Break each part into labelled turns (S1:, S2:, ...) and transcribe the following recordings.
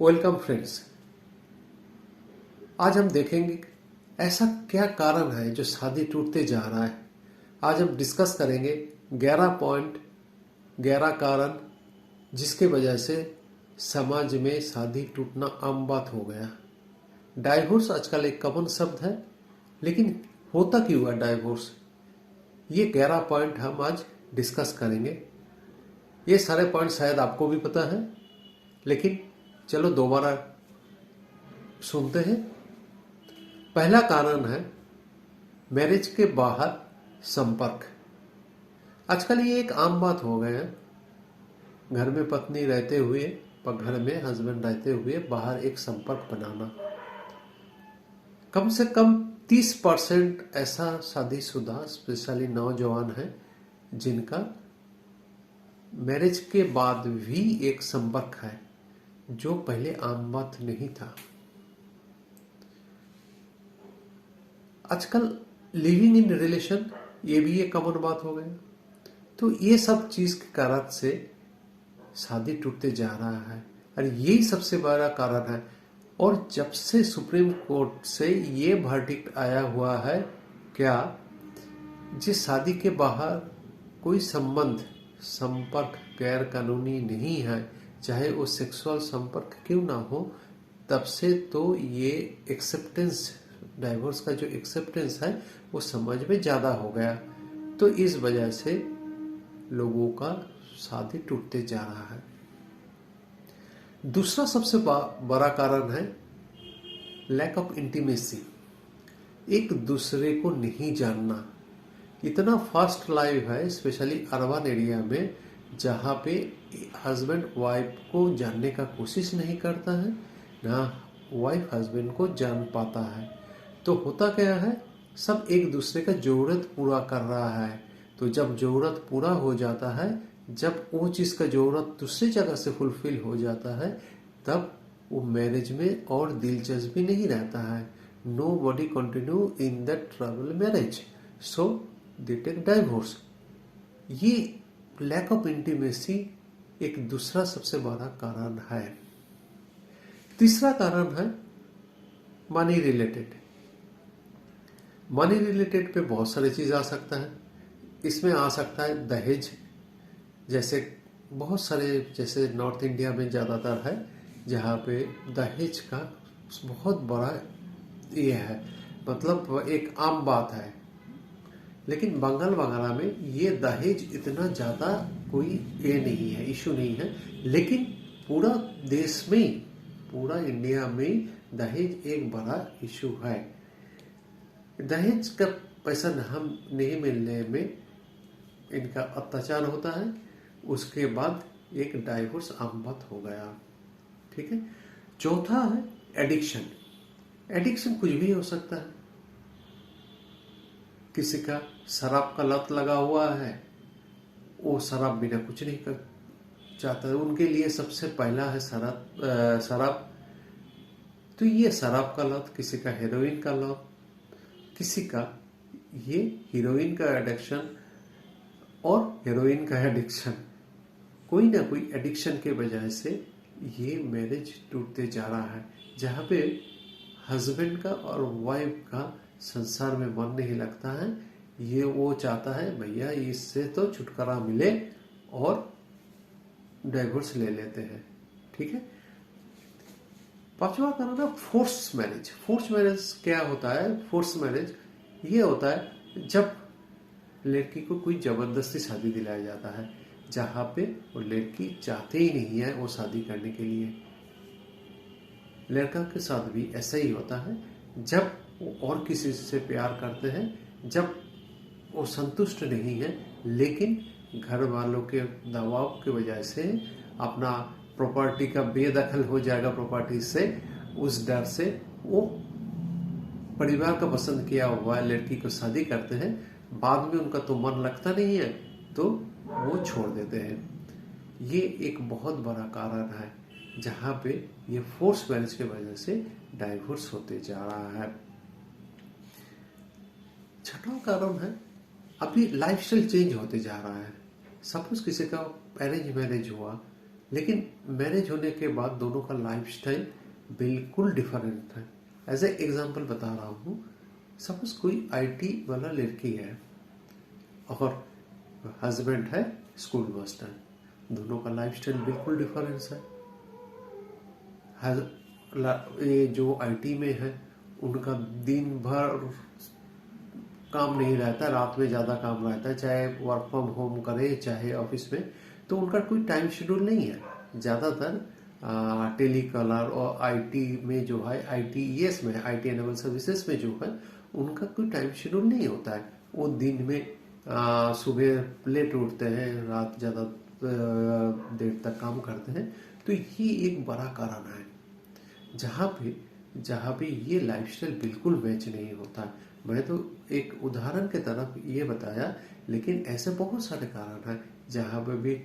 S1: Welcome friends. आज हम देखेंगे ऐसा क्या कारण है जो शादी टूटते जा रहा है। आज हम डिस्कस करेंगे 11 कारण जिसके वजह से समाज में शादी टूटना आम बात हो गया। डाइवोर्स आजकल एक कॉमन शब्द है, लेकिन होता क्यों है डाइवोर्स? ये 11 पॉइंट हम आज डिस्कस करेंगे। ये सारे पॉइंट शायद आपको भी पता है, लेकिन चलो दोबारा सुनते हैं। पहला कारण है मैरिज के बाहर संपर्क। आजकल ये एक आम बात हो गया है। घर में पत्नी रहते हुए, पर घर में हस्बैंड रहते हुए बाहर एक संपर्क बनाना। कम से कम 30% ऐसा शादीशुदा स्पेशली नौजवान है जिनका मैरिज के बाद भी एक संपर्क है, जो पहले आम बात नहीं था। आजकल लिविंग इन रिलेशन ये भी एक कॉमन बात हो गया। तो ये सब चीज के कारण से शादी टूटते जा रहा है, और यही सबसे बड़ा कारण है। और जब से सुप्रीम कोर्ट से ये वर्डिक्ट आया हुआ है, क्या जिस शादी के बाहर कोई संपर्क गैर कानूनी नहीं है, चाहे वो सेक्सुअल संपर्क क्यों ना हो, तब से तो ये एक्सेप्टेंस, डाइवोर्स का जो एक्सेप्टेंस है वो समाज में ज्यादा हो गया। तो इस वजह से लोगों का शादी टूटते जा रहा है। दूसरा सबसे बड़ा कारण है लैक ऑफ इंटीमेसी। एक दूसरे को नहीं जानना। इतना फास्ट लाइफ है, स्पेशली अर्बन एरिया में, जहाँ पे हस्बैंड वाइफ को जानने का कोशिश नहीं करता है, ना वाइफ हस्बैंड को जान पाता है। तो होता क्या है, सब एक दूसरे का जरूरत पूरा कर रहा है। तो जब जरूरत पूरा हो जाता है, जब वो चीज़ का जरूरत दूसरी जगह से फुलफिल हो जाता है, तब वो मैरिज में और दिलचस्पी नहीं रहता है। Nobody continue in that trouble marriage, so they take divorce. ये लैक ऑफ इंटीमेसी एक दूसरा सबसे बड़ा कारण है। तीसरा कारण है मनी रिलेटेड। मनी रिलेटेड पे बहुत सारी चीज आ सकता है। इसमें आ सकता है दहेज, जैसे बहुत सारे, जैसे नॉर्थ इंडिया में ज़्यादातर है, जहाँ पे दहेज का बहुत बड़ा ये है, मतलब एक आम बात है। लेकिन बंगाल वगैरह में ये दहेज इतना ज़्यादा कोई ये नहीं है, इशू नहीं है। लेकिन पूरा देश में, पूरा इंडिया में दहेज एक बड़ा इशू है। दहेज का पैसा हम नहीं मिलने में इनका अत्याचार होता है, उसके बाद एक डाइवोर्स आम बात हो गया। ठीक है। चौथा है एडिक्शन। एडिक्शन कुछ भी हो सकता है। किसी का शराब का लत लगा हुआ है, वो शराब बिना कुछ नहीं कर चाहता है, उनके लिए सबसे पहला है शराब। तो ये शराब का लत, किसी का हेरोइन का लत, किसी का ये हीरोइन का एडिक्शन और हेरोइन का एडिक्शन, कोई ना कोई एडिक्शन के वजह से ये मैरिज टूटते जा रहा है, जहाँ पे हस्बैंड का और वाइफ का संसार में मन नहीं लगता है। ये वो चाहता है भैया इससे तो छुटकारा मिले और डाइवोर्स ले लेते हैं। ठीक है। पांचवा कारण है फोर्स मैरिज। फोर्स मैरिज क्या होता है? फोर्स मैरिज ये होता है जब लड़की को कोई जबरदस्ती शादी दिलाया जाता है, जहाँ पे वो लड़की चाहते ही नहीं है वो शादी करने के लिए। लड़का के साथ भी ऐसा ही होता है, जब वो और किसी से प्यार करते हैं, जब वो संतुष्ट नहीं है, लेकिन घर वालों के दबाव की वजह से अपना प्रॉपर्टी का बेदखल हो जाएगा प्रॉपर्टी से, उस डर से वो परिवार का पसंद किया हुआ लड़की को शादी करते हैं। बाद में उनका तो मन लगता नहीं है, तो वो छोड़ देते हैं। ये एक बहुत बड़ा कारण है, जहाँ पे ये फोर्स मैरिज के वजह से डाइवोर्स होते जा रहा है। छठवां कारण है अभी लाइफस्टाइल चेंज होते जा रहा है। सपोज किसी का अरेंज मैरिज हुआ, लेकिन मैरिज होने के बाद दोनों का लाइफस्टाइल बिल्कुल डिफरेंट है। एज ए एग्जाम्पल बता रहा हूँ, सपोज कोई आईटी वाला लड़की है और हस्बैंड है स्कूल मास्टर, दोनों का लाइफस्टाइल बिल्कुल डिफरेंस है। ये जो आईटी में है उनका दिन भर काम नहीं रहता, रात में ज़्यादा काम रहता है, चाहे वर्क फ्रॉम होम करे चाहे ऑफिस में, तो उनका कोई टाइम शेड्यूल नहीं है। ज़्यादातर टेली कॉलर और आईटी में जो है, आईटीईएस में, आईटी एनेबल सर्विसेज में जो है, उनका कोई टाइम शेड्यूल नहीं होता है। वो दिन में सुबह लेट उठते हैं, रात ज़्यादा देर तक काम करते हैं। तो ये एक बड़ा कारण है जहाँ पे ये लाइफस्टाइल बिल्कुल मैच नहीं होता। मैं तो एक उदाहरण के तरफ ये बताया, लेकिन ऐसे बहुत सारे कारण हैं जहाँ पे भी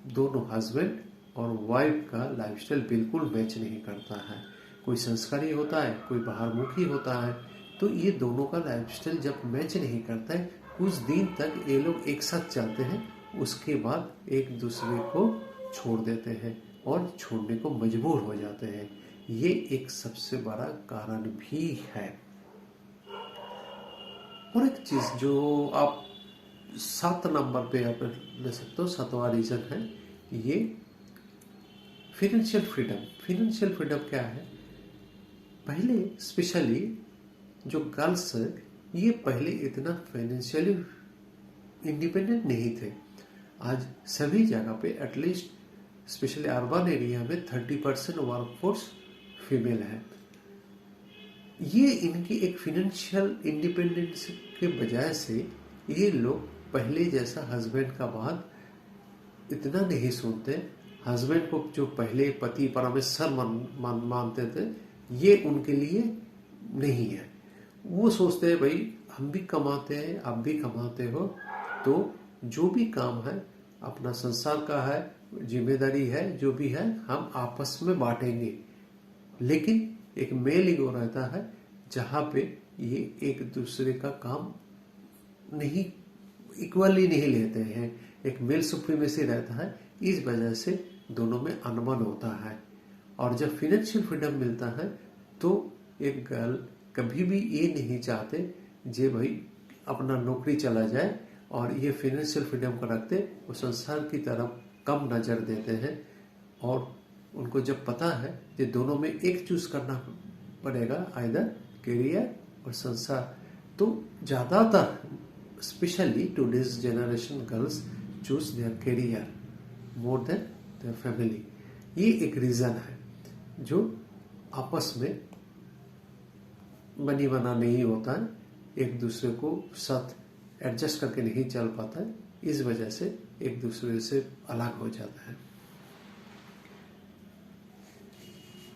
S1: दोनों हस्बैंड और वाइफ का लाइफस्टाइल बिल्कुल मैच नहीं करता है। कोई संस्कारी होता है, कोई बाहरमुखी होता है। तो ये दोनों का लाइफस्टाइल जब मैच नहीं करता है, कुछ दिन तक ये लोग एक साथ चलते हैं, उसके बाद एक दूसरे को छोड़ देते हैं और छोड़ने को मजबूर हो जाते हैं। ये एक सबसे बड़ा कारण भी है। और एक चीज जो आप 7 नंबर पे आप ले सकते हो, 7वां रीजन है ये फिनेंशियल फ्रीडम। फिनेंशियल फ्रीडम क्या है? पहले स्पेशली जो गर्ल्स है, ये पहले इतना फाइनेंशियली इंडिपेंडेंट नहीं थे। आज सभी जगह पे एटलीस्ट स्पेशली अर्बन एरिया में 30% वर्कफोर्स फीमेल है। ये इनकी एक फिनेंशियल इंडिपेंडेंस के बजाय से ये लोग पहले जैसा हस्बैंड का बात इतना नहीं सुनते। हस्बैंड को जो पहले पति परमेश्वर मानते थे, ये उनके लिए नहीं है। वो सोचते हैं भाई हम भी कमाते हैं, आप भी कमाते हो, तो जो भी काम है अपना संसार का है, जिम्मेदारी है, जो भी है हम आपस में बांटेंगे। लेकिन एक मेल ईगो रहता है जहाँ पे ये एक दूसरे का काम नहीं इक्वली नहीं लेते हैं, एक मेल सुप्रीमेसी रहता है। इस वजह से दोनों में अनबन होता है। और जब फाइनेंशियल फ्रीडम मिलता है तो एक गर्ल कभी भी ये नहीं चाहते जे भाई अपना नौकरी चला जाए, और ये फाइनेंशियल फ्रीडम को रखते वो संसार की तरफ कम नज़र देते हैं। और उनको जब पता है कि दोनों में एक चूज करना पड़ेगा, आइदर करियर और संसार, तो ज़्यादातर specially today's generation girls choose their career more than their family. ये एक रीज़न है जो आपस में बनी बना नहीं होता है, एक दूसरे को साथ एडजस्ट करके नहीं चल पाता है, इस वजह से एक दूसरे से अलग हो जाता है।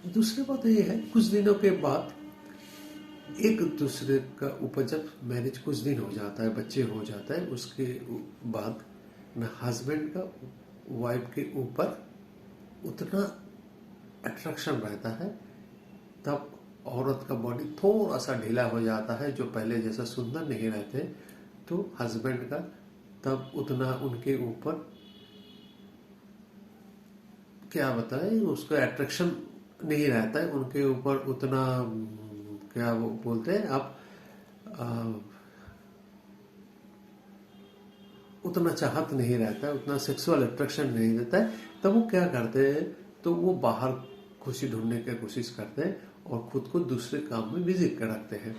S1: दूसरी बात ये है, कुछ दिनों के बाद एक दूसरे का ऊपर जब मैरिज कुछ दिन हो जाता है, बच्चे हो जाता है, उसके बाद न हस्बैंड का वाइफ के ऊपर उतना अट्रैक्शन रहता है। तब औरत का बॉडी थोड़ा सा ढीला हो जाता है, जो पहले जैसा सुंदर नहीं रहते, तो हस्बैंड का तब उतना उनके ऊपर क्या बताए, उसका अट्रैक्शन नहीं रहता है उनके ऊपर उतना, क्या वो बोलते हैं आप, उतना चाहत नहीं रहता है, उतना सेक्सुअल अट्रैक्शन नहीं रहता है। तब वो क्या करते हैं, तो वो बाहर खुशी ढूंढने की कोशिश करते हैं और खुद को दूसरे काम में बिजी कर रखते हैं।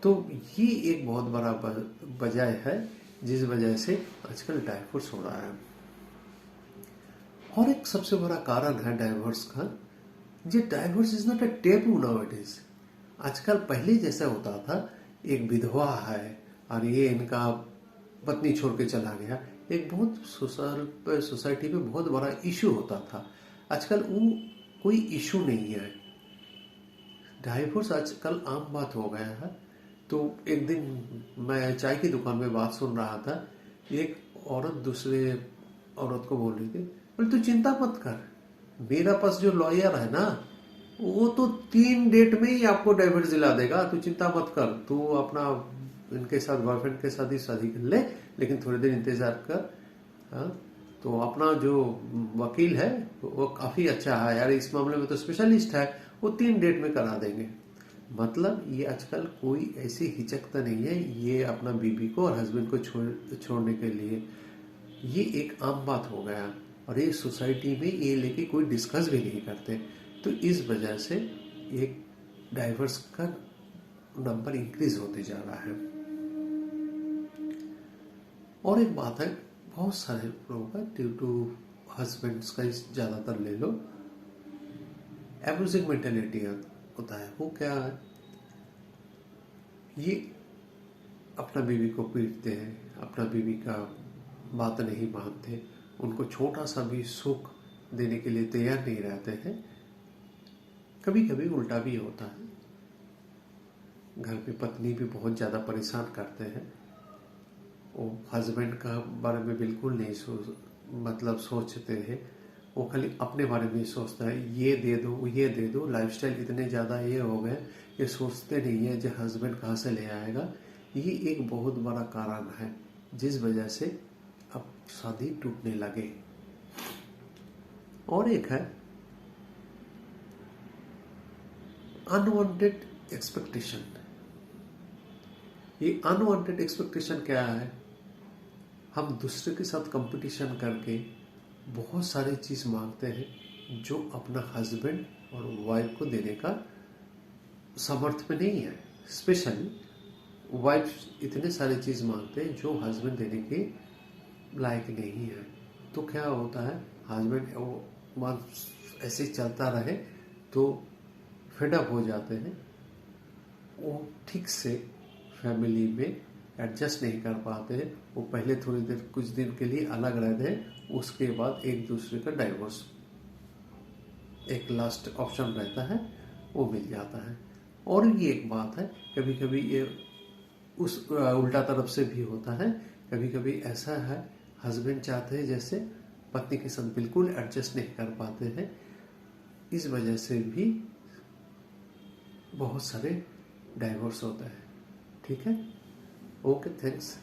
S1: तो ये एक बहुत बड़ा वजह है जिस वजह से आजकल डाइवोर्स हो रहा है। और एक सबसे बड़ा कारण है डाइवोर्स का, ये divorce is not a taboo nowadays. आजकल पहले जैसा होता था, एक विधवा है और ये इनका पत्नी छोड़ के चला गया, एक बहुत सोसाइटी में बहुत बड़ा इशू होता था। आजकल वो कोई इशू नहीं है, डाइवोर्स आजकल आम बात हो गया है। तो एक दिन मैं चाय की दुकान में बात सुन रहा था, एक औरत दूसरे औरत को बोल रही थी, बोले तू चिंता मत कर, मेरा पास जो लॉयर है ना, वो तो 3 डेट में ही आपको डाइवोर्स दिला देगा, तू चिंता मत कर, तू अपना इनके साथ बॉयफ्रेंड के साथ ही शादी कर ले, लेकिन थोड़ी देर इंतजार कर। हाँ, तो अपना जो वकील है वो काफ़ी अच्छा है यार, इस मामले में तो स्पेशलिस्ट है, वो 3 डेट में करा देंगे। मतलब ये आजकल कोई ऐसी हिचकता नहीं है ये अपना बीवी को और हस्बैंड को छोड़ने के लिए। ये एक आम बात हो गया और ये सोसाइटी में ये लेके कोई डिस्कस भी नहीं करते। तो इस वजह से एक डाइवर्स का नंबर इंक्रीज होते जा रहा है। और एक बात है, बहुत सारे लोगों का ड्यू टू हस्बैंड्स का ज़्यादातर ले लो, एब्यूजिंग मेंटेलिटी होता है। वो क्या है, ये अपना बीवी को पीटते हैं, अपना बीवी का बात नहीं मानते, उनको छोटा सा भी सुख देने के लिए तैयार नहीं रहते हैं। कभी कभी उल्टा भी होता है, घर पे पत्नी भी बहुत ज़्यादा परेशान करते हैं, वो हस्बैंड का बारे में बिल्कुल नहीं सोचते हैं, वो खाली अपने बारे में सोचता है, ये दे दो वो ये दे दो, लाइफस्टाइल इतने ज़्यादा ये हो गए, ये सोचते नहीं है जो हस्बैंड कहाँ से ले आएगा। ये एक बहुत बड़ा कारण है जिस वजह से अब शादी टूटने लगे। और एक है अनवांटेड एक्सपेक्टेशन। ये अनवांटेड एक्सपेक्टेशन क्या है, हम दूसरे के साथ कंपटीशन करके बहुत सारी चीज़ मांगते हैं जो अपना हस्बैंड और वाइफ को देने का सामर्थ्य में नहीं है। स्पेशली वाइफ इतने सारी चीज़ मांगते हैं जो हस्बैंड देने के लायक नहीं है। तो क्या होता है, हस्बैंड ऐसे चलता रहे तो फेडअप हो जाते हैं, वो ठीक से फैमिली में एडजस्ट नहीं कर पाते हैं। वो पहले थोड़ी देर कुछ दिन के लिए अलग रहते हैं, उसके बाद एक दूसरे का डाइवोर्स एक लास्ट ऑप्शन रहता है, वो मिल जाता है। और ये एक बात है, कभी कभी ये उस उल्टा तरफ से भी होता है। कभी कभी ऐसा है, हस्बैंड चाहते हैं जैसे पत्नी के साथ बिल्कुल एडजस्ट नहीं कर पाते हैं, इस वजह से भी बहुत सारे डाइवोर्स होता है। ठीक है, ओके, थैंक्स।